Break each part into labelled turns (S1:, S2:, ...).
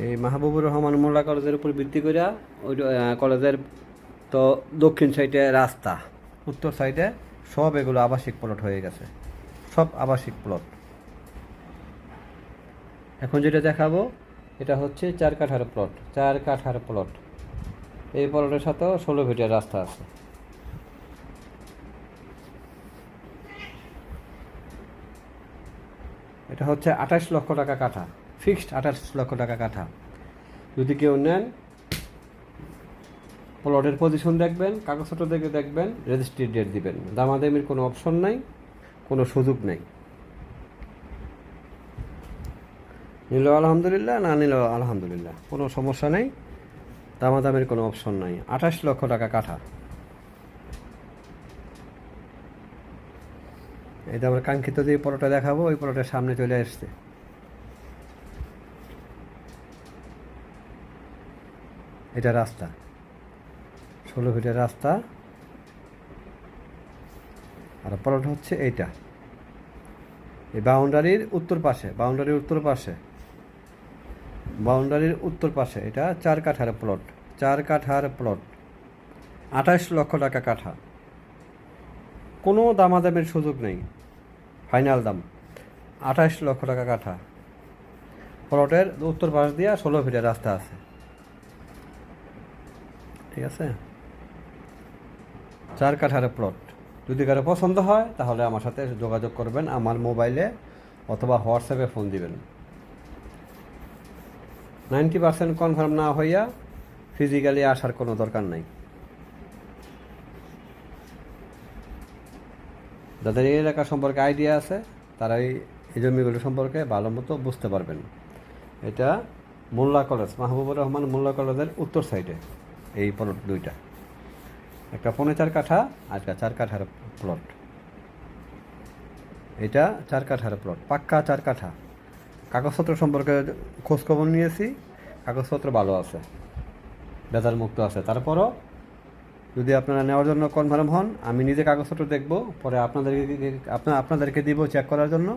S1: এই মাহবুবুর রহমান মোল্লা কলেজের উপর ভিত্তি করে ওই কলেজের তো দক্ষিণ সাইডে রাস্তা, উত্তর সাইডে সব এগুলো আবাসিক প্লট হয়ে গেছে, সব আবাসিক প্লট। এখন যেটা দেখাবো এটা হচ্ছে 4 কাঠার প্লট, 4 কাঠার প্লট। এই প্লটের সাথেও 16 ফিটের রাস্তা আছে। এটা হচ্ছে 28 লক্ষ টাকা কাঠা, ফিক্সড 28 লক্ষ টাকা কাঠা। যদি কেউ নেন, প্লটের পজিশন দেখবেন, কাগজপত্র দেখে দেখবেন, রেজিস্ট্রি ডেট দিবেন। দামাদামির কোনো অপশন নাই, কোনো সুযোগ নেই। নিল আলহামদুলিল্লাহ, না নিল আলহামদুলিল্লাহ, কোনো সমস্যা নেই। দামাদামির কোনো অপশন নাই। 28 লক্ষ টাকা কাঠা। এই যে আমার কাঙ্ক্ষিত যে প্লটটা দেখাবো, ওই প্লটের সামনে চলে আসছে। এটা রাস্তা, 16 ফিটের রাস্তা। আর প্লট হচ্ছে এইটা, এই বাউন্ডারির উত্তর পাশে, বাউন্ডারির উত্তর পাশে এটা 4 কাঠার প্লট, 4 কাঠার প্লট, 28 লক্ষ টাকা কাঠা। কোনো দামাদামের সুযোগ নেই, ফাইনাল দাম 28 লক্ষ টাকা কাঠা। প্লটের উত্তর পাশ দিয়ে 16 ফিটের রাস্তা আছে। ঠিক আছে, 4 কাঠার প্লট। যদি কারো পছন্দ হয় তাহলে আমার সাথে যোগাযোগ করবেন, আমার মোবাইলে অথবা হোয়াটসঅ্যাপে ফোন দিবেন। 90% কনফার্ম না হইয়া ফিজিক্যালি আসার কোনো দরকার নাই। যাদের এই এলাকা সম্পর্কে আইডিয়া আছে তারাই এই জমিগুলো সম্পর্কে ভালো মতো বুঝতে পারবেন। এটা মোল্লা কলেজ, মাহবুবুর রহমান মোল্লা কলেজের উত্তর সাইডে এই প্লট দুইটা, একটা 4.5 কাঠা আর একটা 4 কাঠার প্লট। এটা 4 কাঠার প্লট, পাক্কা 4 কাঠা। কাগজপত্র সম্পর্কে খোঁজখবর নিয়েছি, কাগজপত্র ভালো আছে, বেজার মুক্ত আছে। তারপরও যদি আপনারা নেওয়ার জন্য কনফার্ম হন, আমি নিজে কাগজপত্র দেখব, পরে আপনাদেরকে দিব চেক করার জন্য।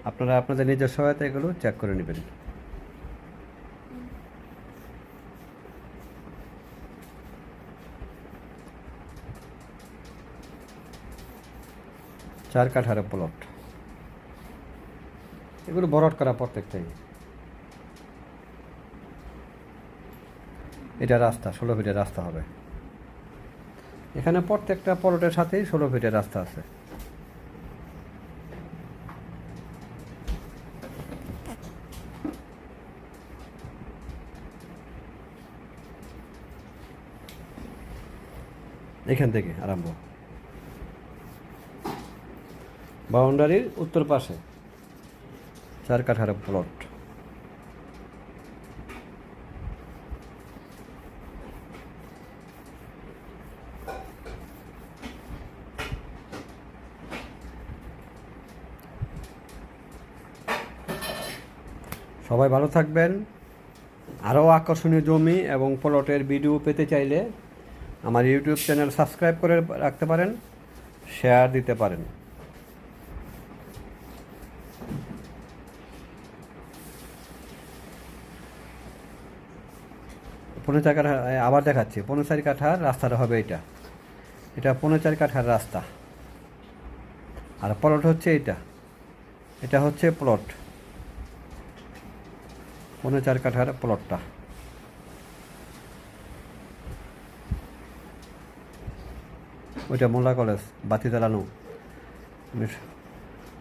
S1: আপনারা আপনাদের নিজের সহায়তা এগুলো চেক করে নেবেন। চার কাঠার প্লট, এগুলো ভরাট করা প্রত্যেকটাই। এটা রাস্তা, 16 ফিটের রাস্তা হবে। এখানে প্রত্যেকটা প্লটের সাথেই 16 ফিটের রাস্তা আছে। এখান থেকে আরম্ভ, বাউন্ডারির উত্তর পাশে 4 কাঠার প্লট। সবাই ভালো থাকবেন। আরও আকর্ষণীয় জমি এবং প্লটের ভিডিও পেতে চাইলে আমার ইউটিউব চ্যানেল সাবস্ক্রাইব করে রাখতে পারেন, শেয়ার দিতে পারেন। পনেরো 4 কাঠা আবার দেখাচ্ছি, 4.5 কাঠার রাস্তাটা হবে এটা। এটা 4.5 কাঠার রাস্তা। আর প্লট হচ্ছে এইটা, এটা হচ্ছে প্লট, 4.5 কাঠার প্লটটা। ওইটা মোল্লা কলেজ, বাতি জ্বালানো।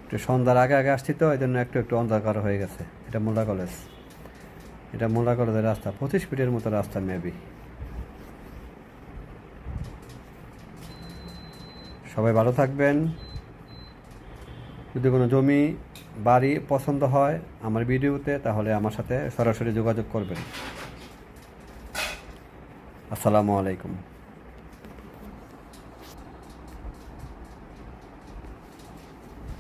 S1: একটু সন্ধ্যার আগে আগে আসছি তো, এই জন্য একটু অন্ধকার হয়ে গেছে। এটা মোল্লা কলেজ, এটা মোল্লা কলেজের রাস্তা, 25 ফিটের মতো রাস্তা মেবি। সবাই ভালো থাকবেন। যদি কোনো জমি বাড়ি পছন্দ হয় আমার ভিডিওতে, তাহলে আমার সাথে সরাসরি যোগাযোগ করবেন। আসসালামু আলাইকুম।